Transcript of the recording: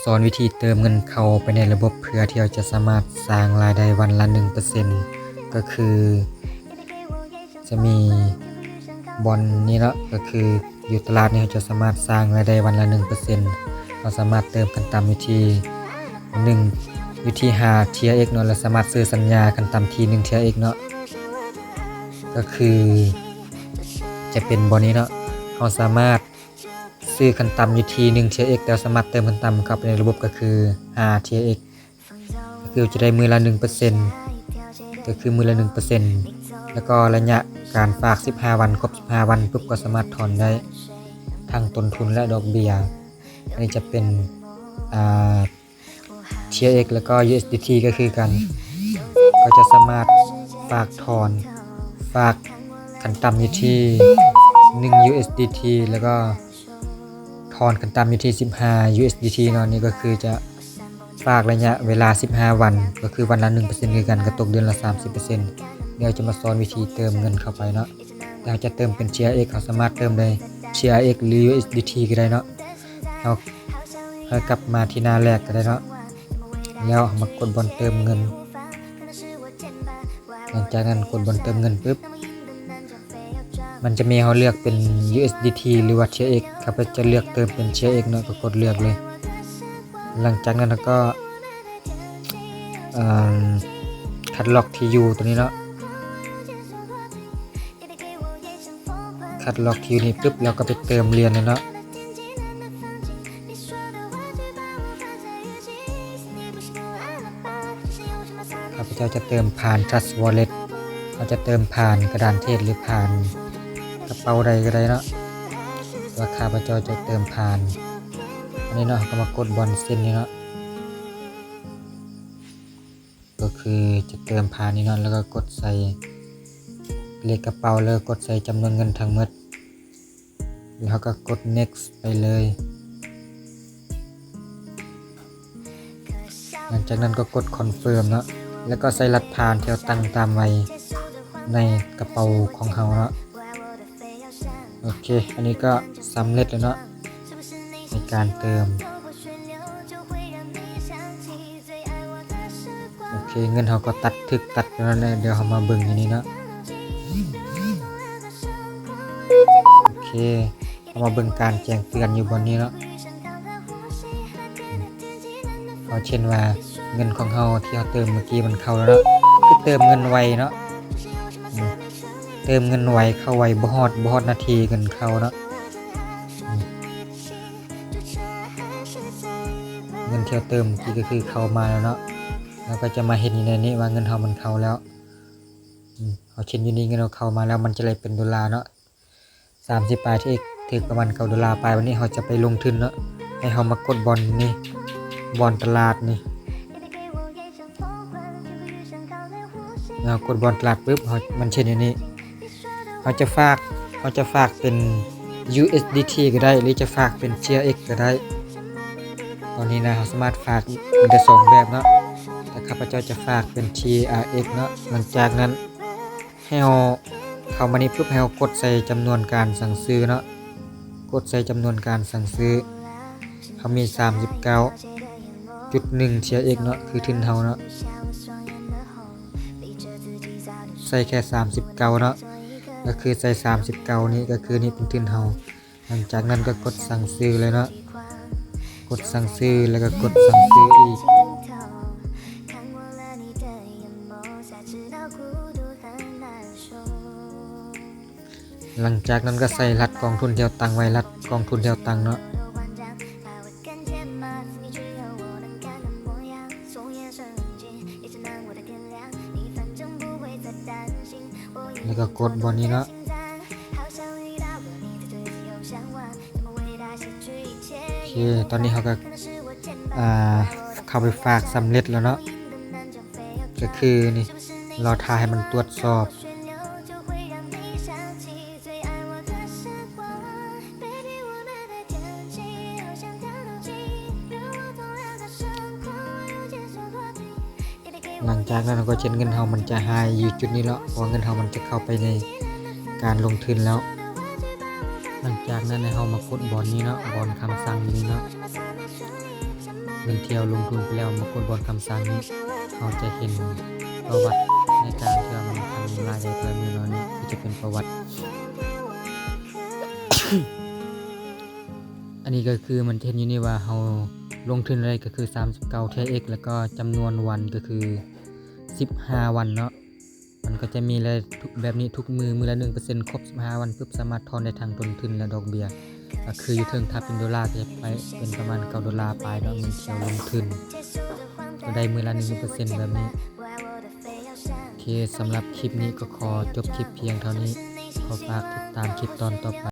สอนวิธีเติมเงินเข้าไปในระบบเพื่อที่เราจะสามารถสร้างรายได้วันละ 1% ก็คือจะมีบอนนี้เนาะก็คืออยู่ตลาดนี้เราจะสามารถสร้างรายได้วันละ 1% เราสามารถเติมกันตามวิธี1อยู่ที่5 TRX เนาะเราสามารถซื้อสัญญากันตามที่1 TRX เนาะก็คือจะเป็นบอนนี้เนาะเราสามารถซื้อคันต่ำอยู่ที่1 TRX แต่สามารถเติมคันต่ำเข้าไปในระบบก็คือ5 TRX ก็คือจะได้มือละ 1% ก็คือมือละ 1% แล้วก็ระยะการฝาก15วันครบ15วันปุ๊บก็สามารถถอนได้ทั้งต้นทุนและดอกเบี้ยอันนี้จะเป็นTRX แล้วก็ USDT ก็คือกันก็จะสามารถฝากถอนฝากคันต่ำอยู่ที่1 USDT แล้วก็ถอนกันตามอยู่ที่15 USDT เนาะนี่ก็คือจะฝากระยะเวลา15วันก็คือวันละ 1% คือกันก็ตกเดือนละ 30% เดี๋ยวจะมาสอนวิธีเติมเงินเข้าไปเนาะเราจะเติมเป็น TRX เขาสามารถเติมได้ TRX หรือ USDT ก็ได้เนาะเรากลับมาที่หน้าแรกก็ได้เนาะแล้วมากดบนเติมเงินหลังจากนั้นกดบนเติมเงินปุ๊บมันจะมีให้เลือกเป็น USDT หรือว่า TRX ครับจะเลือกเติมเป็น TRX เนาะก็กดเลือกเลยหลังจากนั้นเราก็คัดล็อกที่อยู่ตัวนี้เนาะคัดล็อกที่อยู่นี่ปุ๊บเราก็ไปเติมเหรียญเลยเนาะข้าพเจ้าจะเติมผ่าน Trust Wallet เราจะเติมผ่านกระดานเทศหรือผ่านกระเป๋าใดก็ได้เนาะว่าข้าพเจ้าจะเติมผ่านอันนี้เนาะก็มากดบอลเส้นนี้เนาะก็คือจะเติมผ่านนี้เนาะแล้วก็กดใส่เลขกระเป๋าแล้วกดใส่จำนวนเงินทั้งหมดแล้วก็กด next ไปเลยหลังจากนั้นก็กด confirm เนาะแล้วก็ใส่รหัสผ่านที่เราตั้งตามไว้ในกระเป๋าของเราเนาะโอเคอันนี้ก็สำเร็จแล้วเนาะในการเติมโอเคเงินเราก็ตัดแล้วนะเดี๋ยวเรามาเบิ่งอย่างนี้เนาะโอเคเรามาเบิ่งการแจ้งเตือนอยู่บนนี้เนาะเอาเช่นว่าเงินของเราที่เราเติมเมื่อกี้มันเข้าแล้วเนาะคือเติมเงินไวเนาะเติมเงินไวเข้าไวบ่ฮอดนาทีเงินเข้าเนาะเงินที่เราเติมเมื่อกี้ก็คือเข้ามาแล้วเนาะแล้วก็จะมาเห็นในนี้ว่าเงินเรามันเข้าแล้วเอาเช่นอยู่นี่เงินเราเข้ามาแล้วมันจะเลยเป็นดอลลาร์เนาะ30 บาทที่ถึงประมาณ$9ไปวันนี้เราจะไปลงทุนเนาะให้เรามากดบอลนี่บอลตลาดนี่เรากดบอลตลาดปุ๊บมันเช่นอย่างนี้เราจะฝากเป็น USDT ก็ได้หรือจะฝากเป็น TRX ก็ได้ตอนนี้นะเราสามารถฝากได้2แบบเนาะแต่ข้าพเจ้าจะฝากเป็น TRX เนาะหลังจากนั้นให้เราเข้ามานี่ปุ๊บให้เรากดใส่จำนวนการสั่งซื้อเนาะกดใส่จำนวนการสั่งซื้อเขามี 39.1 TRX เนาะคือทุนเท่าเนาะใส่แค่39เนาะก็คือใส่39นี้ก็คือนี่เป็นทุนเท่าหลังจากนั้นก็กดสั่งซื้อเลยเนาะกดสั่งซื้อแล้วก็กดสั่งซื้ออีกหลังจากนั้นก็ใส่รัดกองทุนที่เราตั้งไว้รัดกองทุนที่เราตั้งเนาะแล้วก็กดบนนี้เนาะโอเคตอนนี้เขาก็เข้าไปฝากสำเร็จแล้วเนาะก็คือนี่รอทาให้มันตรวจสอบหลังจากนั้นเราก็เช็คเงินเรามันจะหายอยู่จุดนี้แล้วเพราะเงินเรามันจะเข้าไปในการลงทุนแล้วหลังจากนั้นเรามากดบอลนี้เนาะบอลคำสั่งนี้เนาะ เงินเที่ยวลงทุนไปแล้วมากดบอลคำสั่งนี้เราจะเห็นประวัติในการที่มันทำรายได้แต่ละมื้อเนาะนี่คือจะเป็นประวัติ อันนี้ก็คือมันเห็นอยู่นี่ว่าเราลงทุนอะไรก็คือ39 TX แล้วก็จำนวนวันก็คือ15วันเนาะมันก็จะมีเลยแบบนี้ทุกมือละ 1% ครบ15วันปุ๊บสามารถถอนได้ทั้งต้นทุนและดอกเบี้ยก็คืออยู่เทิงถ้าเป็นดอลลาร์ก็จะไปเป็นประมาณ$9ปลายเนาะมันเที่ยวลงทุนก็ได้มือละ 1% แบบนี้โอเคสำหรับคลิปนี้ก็ขอจบคลิปเพียงเท่านี้ขอฝากติดตามคลิปตอนต่อไป